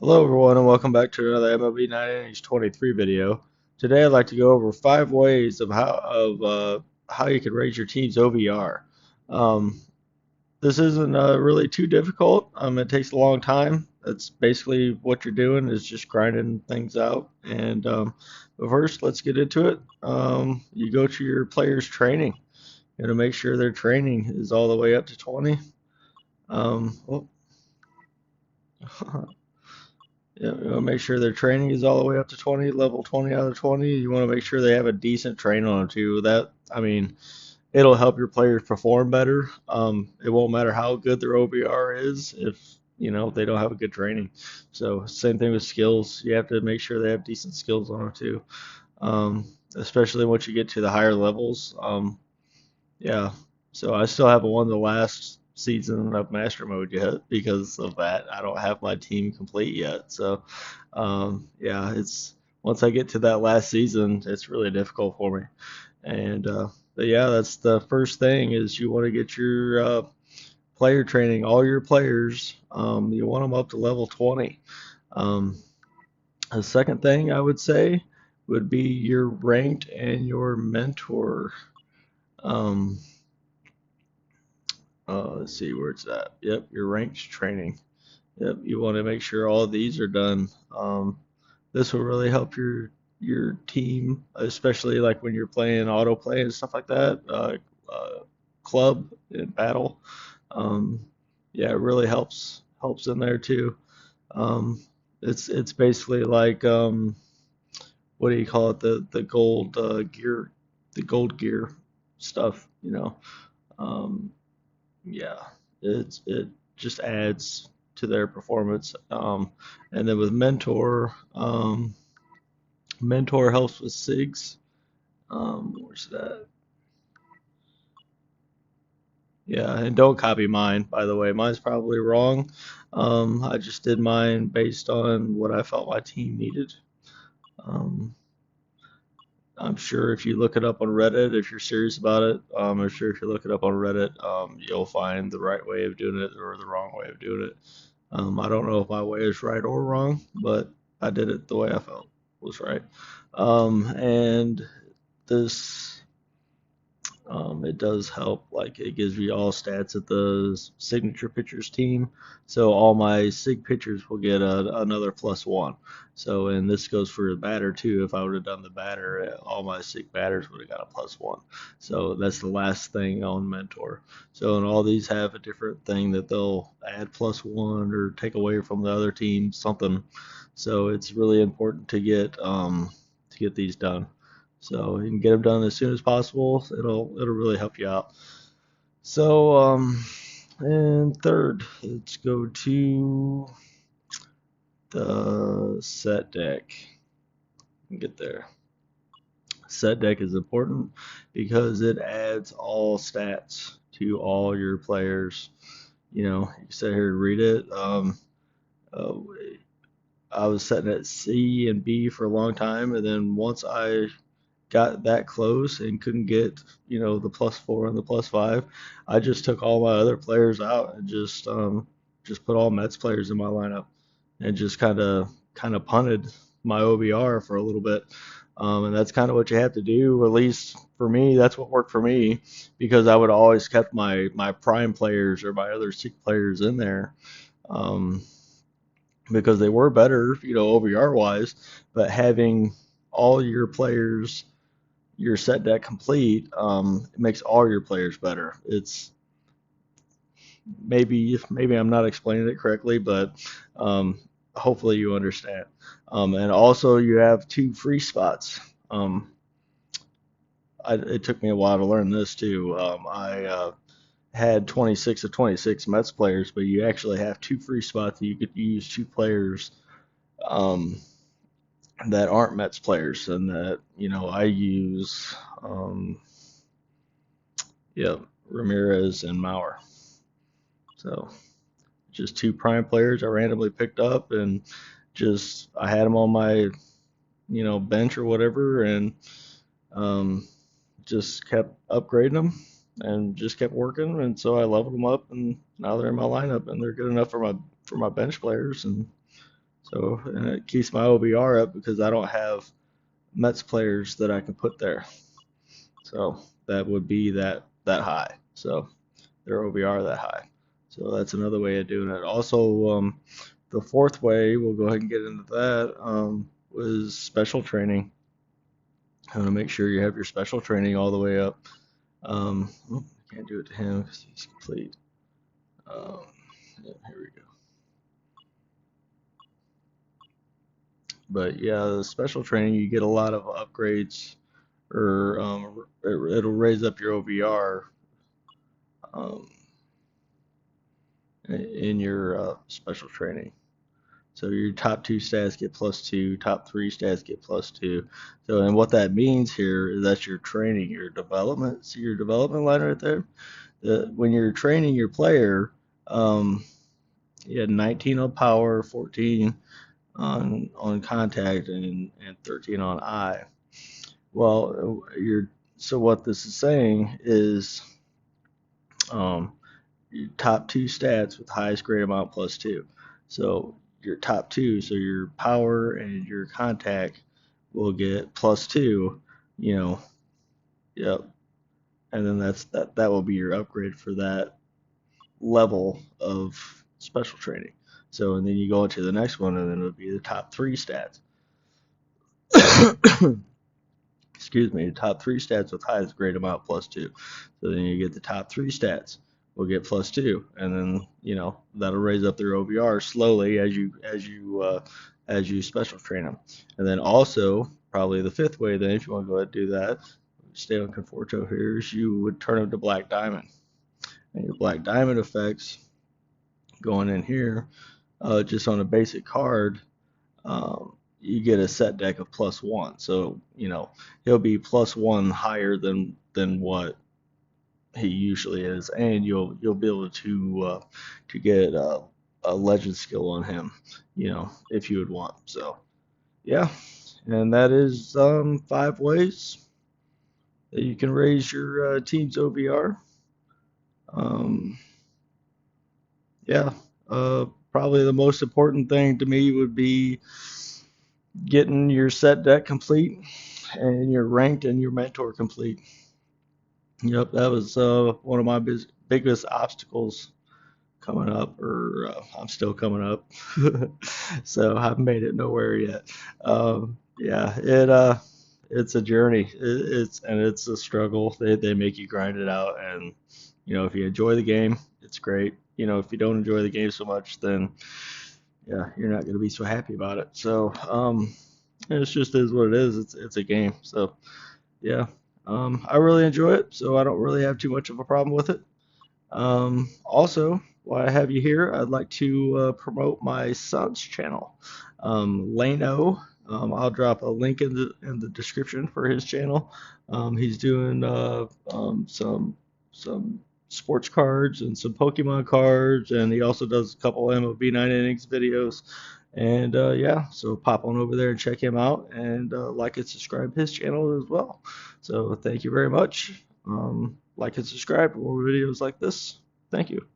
Hello everyone and welcome back to another MLB 9 innings 23 video. Today I'd like to go over 5 ways of how you can raise your team's OVR. Um, this isn't really too difficult. It takes a long time. That's basically what you're doing is just grinding things out. But first, let's get into it. You go to your players' training. You got to make sure their training is all the way up to 20. Oh, Yeah, you want to make sure their training is all the way up to 20, level 20 out of 20. You want to make sure they have a decent train on them too. It'll help your players perform better. It won't matter how good their OBR is if they don't have a good training. So same thing with skills. You have to make sure they have decent skills on them too. Especially once you get to the higher levels. Yeah. So I still haven't won the last season of Master Mode yet because of that. I don't have my team complete yet. So, yeah, it's once I get to that last season, it's really difficult for me. But yeah, that's the first thing is you want to get your player training, all your players. You want them up to level 20. Um, the second thing I would say would be your ranked and your mentor. Um, let's see where it's at. Yep, your ranked training. Yep, you want to make sure all of these are done. This will really help your team, especially like when you're playing autoplay and stuff like that, club and battle. Um, yeah, it really helps in there too. Um, it's basically like what do you call it? The gold gear, the gold gear stuff. Um, yeah, it just adds to their performance. And then with mentor helps with SIGs. Where's that? Yeah, and don't copy mine, by the way. Mine's probably wrong. I just did mine based on what I felt my team needed. Um, I'm sure if you look it up on Reddit, if you're serious about it, I'm sure if you look it up on Reddit, you'll find the right way of doing it or the wrong way of doing it. I don't know if my way is right or wrong, but I did it the way I felt was right. And this it does help. Like it gives me all stats at the signature pitchers team. So all my sig pitchers will get another +1. So and this goes for the batter too. If I would have done the batter, all my sig batters would have got a +1. So that's the last thing on mentor. So and all these have a different thing that they'll add +1 or take away from the other team something. So it's really important to get these done. So you can get them done as soon as possible. It'll really help you out. So and third, let's go to the set deck. Get there. Set deck is important because it adds all stats to all your players. You sit here and read it. Uh, I was setting at C and B for a long time, and then once I got that close and couldn't get, the +4 and the +5, I just took all my other players out and just put all Mets players in my lineup and just kind of punted my OBR for a little bit. And that's kind of what you have to do. At least for me, that's what worked for me because I would always kept my prime players or my other sick players in there. Um, because they were better, OVR wise, but having all your players your set deck complete, it makes all your players better. It's maybe I'm not explaining it correctly, but hopefully you understand. And also you have 2 free spots. It took me a while to learn this too. I had 26 of 26 Mets players, but you actually have 2 free spots that you could use 2 players um, that aren't Mets players, and that I use. Yeah, Ramirez and Mauer. So just 2 prime players I randomly picked up, and just I had them on my bench or whatever, and um, just kept upgrading them and just kept working, and so I leveled them up, and now they're in my lineup, and they're good enough for my bench players, and So and it keeps my OVR up because I don't have Mets players that I can put there. So that would be that high. So their OVR that high. So that's another way of doing it. Also, the fourth way, we'll go ahead and get into that, was special training. I want to make sure you have your special training all the way up. I can't do it to him because he's complete. Um, yeah, here we go. But yeah, the special training, you get a lot of upgrades, or it'll raise up your OVR um, in your special training. So your top two stats get +2, top three stats get +2. So and what that means here is that you're training your development. See your development line right there. When you're training your player, um, you had 19 on power, 14 on contact, and 13 on eye. Well, you're so what this is saying is um, your top two stats with highest grade amount +2. So your top two, so your power and your contact will get +2, you know, yep. And then that will be your upgrade for that level of special training. So and then you go into the next one and then it'll be the top three stats. Excuse me, the top three stats with highest grade amount +2. So then you get the top three stats will get +2, and then that'll raise up their OVR slowly as you special train them. And then also probably the fifth way, then if you want to go ahead and do that, stay on Conforto here, is you would turn them to Black Diamond, and your Black Diamond effects going in here, just on a basic card. You get a set deck of +1. So, he'll be +1 higher than what he usually is, and you'll be able to get a legend skill on him, if you would want. So, yeah, and that is 5 ways that you can raise your team's OVR. Um, yeah, probably the most important thing to me would be getting your set deck complete and your ranked and your mentor complete. Yep, that was one of my biggest obstacles coming up, or I'm still coming up. So I haven't made it nowhere yet. Yeah, it's a journey. It's a struggle. They make you grind it out, and if you enjoy the game, it's great. If you don't enjoy the game so much, then yeah, you're not going to be so happy about it. So it's just is what it is. It's a game. So yeah, I really enjoy it. So I don't really have too much of a problem with it. Also, while I have you here, I'd like to promote my son's channel, Lano. I'll drop a link in the description for his channel. He's doing some sports cards and some Pokemon cards, and he also does a couple MLB 9 innings videos. And yeah, so pop on over there and check him out, and like and subscribe his channel as well. So thank you very much. Like and subscribe for more videos like this. Thank you.